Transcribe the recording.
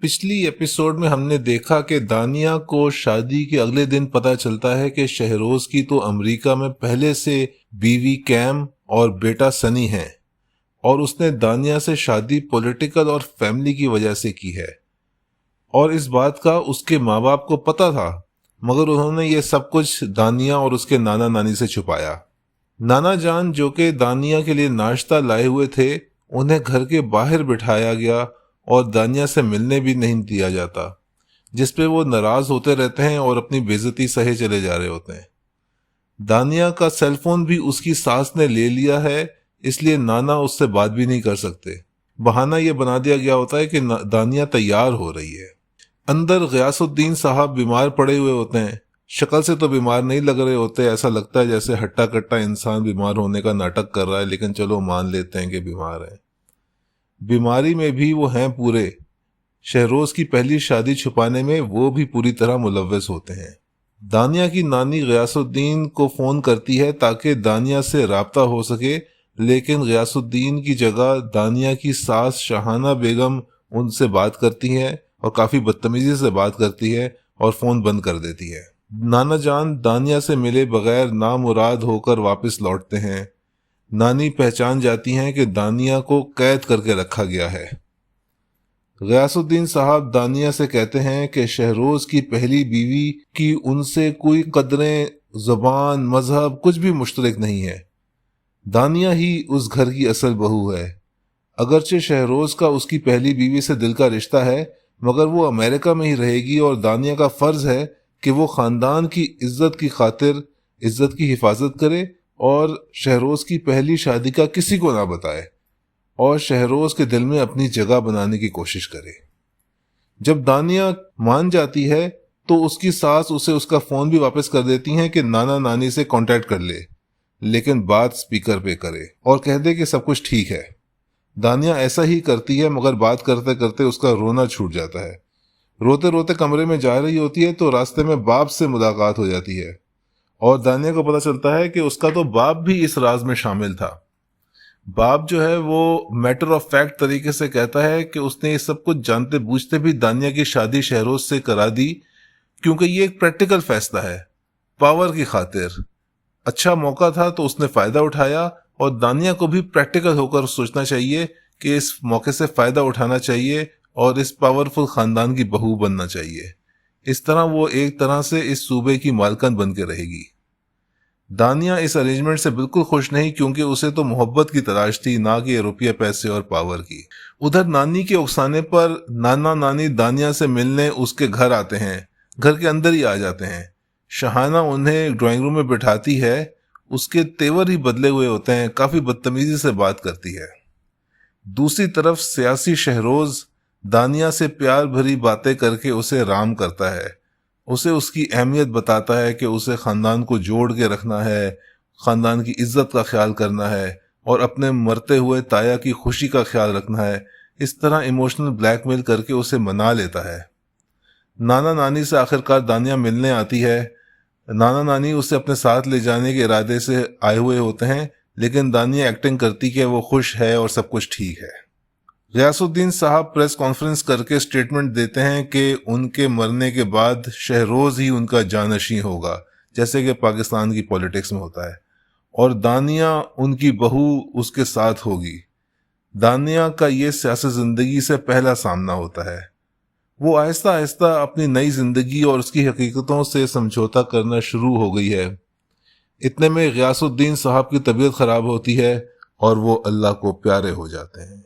پچھلی ایپیسوڈ میں ہم نے دیکھا کہ دانیہ کو شادی کے اگلے دن پتہ چلتا ہے کہ شہروز کی تو امریکہ میں پہلے سے بیوی کیم اور بیٹا سنی ہیں، اور اس نے دانیہ سے شادی پولیٹیکل اور فیملی کی وجہ سے کی ہے، اور اس بات کا اس کے ماں باپ کو پتہ تھا، مگر انہوں نے یہ سب کچھ دانیہ اور اس کے نانا نانی سے چھپایا۔ نانا جان جو کہ دانیہ کے لیے ناشتہ لائے ہوئے تھے، انہیں گھر کے باہر بٹھایا گیا اور دانیہ سے ملنے بھی نہیں دیا جاتا، جس پہ وہ ناراض ہوتے رہتے ہیں اور اپنی بے عزتی سہے چلے جا رہے ہوتے ہیں۔ دانیہ کا سیل فون بھی اس کی ساس نے لے لیا ہے، اس لیے نانا اس سے بات بھی نہیں کر سکتے۔ بہانہ یہ بنا دیا گیا ہوتا ہے کہ دانیہ تیار ہو رہی ہے۔ اندر غیاث الدین صاحب بیمار پڑے ہوئے ہوتے ہیں، شکل سے تو بیمار نہیں لگ رہے ہوتے، ایسا لگتا ہے جیسے ہٹا کٹا انسان بیمار ہونے کا ناٹک کر رہا ہے، لیکن چلو مان لیتے ہیں کہ بیمار ہے۔ بیماری میں بھی وہ ہیں پورے، شہروز کی پہلی شادی چھپانے میں وہ بھی پوری طرح ملوث ہوتے ہیں۔ دانیہ کی نانی غیاث الدین کو فون کرتی ہے تاکہ دانیہ سے رابطہ ہو سکے، لیکن غیاث الدین کی جگہ دانیہ کی ساس شاہانہ بیگم ان سے بات کرتی ہے اور کافی بدتمیزی سے بات کرتی ہے اور فون بند کر دیتی ہے۔ نانا جان دانیہ سے ملے بغیر نامراد ہو کر واپس لوٹتے ہیں۔ نانی پہچان جاتی ہیں کہ دانیہ کو قید کر کے رکھا گیا ہے۔ غیاث الدین صاحب دانیہ سے کہتے ہیں کہ شہروز کی پہلی بیوی کی ان سے کوئی قدریں، زبان، مذہب کچھ بھی مشترک نہیں ہے۔ دانیہ ہی اس گھر کی اصل بہو ہے۔ اگرچہ شہروز کا اس کی پہلی بیوی سے دل کا رشتہ ہے، مگر وہ امریکہ میں ہی رہے گی، اور دانیہ کا فرض ہے کہ وہ خاندان کی عزت کی خاطر عزت کی حفاظت کرے اور شہروز کی پہلی شادی کا کسی کو نہ بتائے، اور شہروز کے دل میں اپنی جگہ بنانے کی کوشش کرے۔ جب دانیہ مان جاتی ہے تو اس کی ساس اسے اس کا فون بھی واپس کر دیتی ہیں کہ نانا نانی سے کانٹیکٹ کر لے، لیکن بات سپیکر پہ کرے اور کہہ دے کہ سب کچھ ٹھیک ہے۔ دانیہ ایسا ہی کرتی ہے، مگر بات کرتے کرتے اس کا رونا چھوٹ جاتا ہے۔ روتے روتے کمرے میں جا رہی ہوتی ہے تو راستے میں باپ سے ملاقات ہو جاتی ہے، اور دانیہ کو پتہ چلتا ہے کہ اس کا تو باپ بھی اس راز میں شامل تھا۔ باپ جو ہے وہ میٹر آف فیکٹ طریقے سے کہتا ہے کہ اس نے یہ سب کچھ جانتے بوجھتے بھی دانیہ کی شادی شہروز سے کرا دی، کیونکہ یہ ایک پریکٹیکل فیصلہ ہے، پاور کی خاطر۔ اچھا موقع تھا تو اس نے فائدہ اٹھایا، اور دانیہ کو بھی پریکٹیکل ہو کر سوچنا چاہیے کہ اس موقع سے فائدہ اٹھانا چاہیے اور اس پاورفل خاندان کی بہو بننا چاہیے۔ اس طرح وہ ایک طرح سے اس صوبے کی مالکن بن کے رہے گی۔ دانیہ اس ارینجمنٹ سے بالکل خوش نہیں، کیونکہ اسے تو محبت کی تلاش تھی، نہ کہ روپیہ پیسے اور پاور کی۔ ادھر نانی کے اکسانے پر نانا نانی دانیہ سے ملنے اس کے گھر آتے ہیں، گھر کے اندر ہی آ جاتے ہیں۔ شاہانہ انہیں ڈرائنگ روم میں بٹھاتی ہے، اس کے تیور ہی بدلے ہوئے ہوتے ہیں، کافی بدتمیزی سے بات کرتی ہے۔ دوسری طرف سیاسی شہروز دانیہ سے پیار بھری باتیں کر کے اسے رام کرتا ہے، اسے اس کی اہمیت بتاتا ہے کہ اسے خاندان کو جوڑ کے رکھنا ہے، خاندان کی عزت کا خیال کرنا ہے، اور اپنے مرتے ہوئے تایا کی خوشی کا خیال رکھنا ہے۔ اس طرح ایموشنل بلیک میل کر کے اسے منا لیتا ہے۔ نانا نانی سے آخرکار دانیہ ملنے آتی ہے۔ نانا نانی اسے اپنے ساتھ لے جانے کے ارادے سے آئے ہوئے ہوتے ہیں، لیکن دانیہ ایکٹنگ کرتی کہ وہ خوش ہے اور سب کچھ ٹھیک ہے۔ غیاث الدین صاحب پریس کانفرنس کر کے سٹیٹمنٹ دیتے ہیں کہ ان کے مرنے کے بعد شہروز ہی ان کا جانشین ہوگا، جیسے کہ پاکستان کی پولیٹکس میں ہوتا ہے، اور دانیہ ان کی بہو اس کے ساتھ ہوگی۔ دانیہ کا یہ سیاسی زندگی سے پہلا سامنا ہوتا ہے۔ وہ آہستہ آہستہ اپنی نئی زندگی اور اس کی حقیقتوں سے سمجھوتا کرنا شروع ہو گئی ہے۔ اتنے میں غیاث الدین صاحب کی طبیعت خراب ہوتی ہے اور وہ اللہ کو پیارے ہو جاتے ہیں۔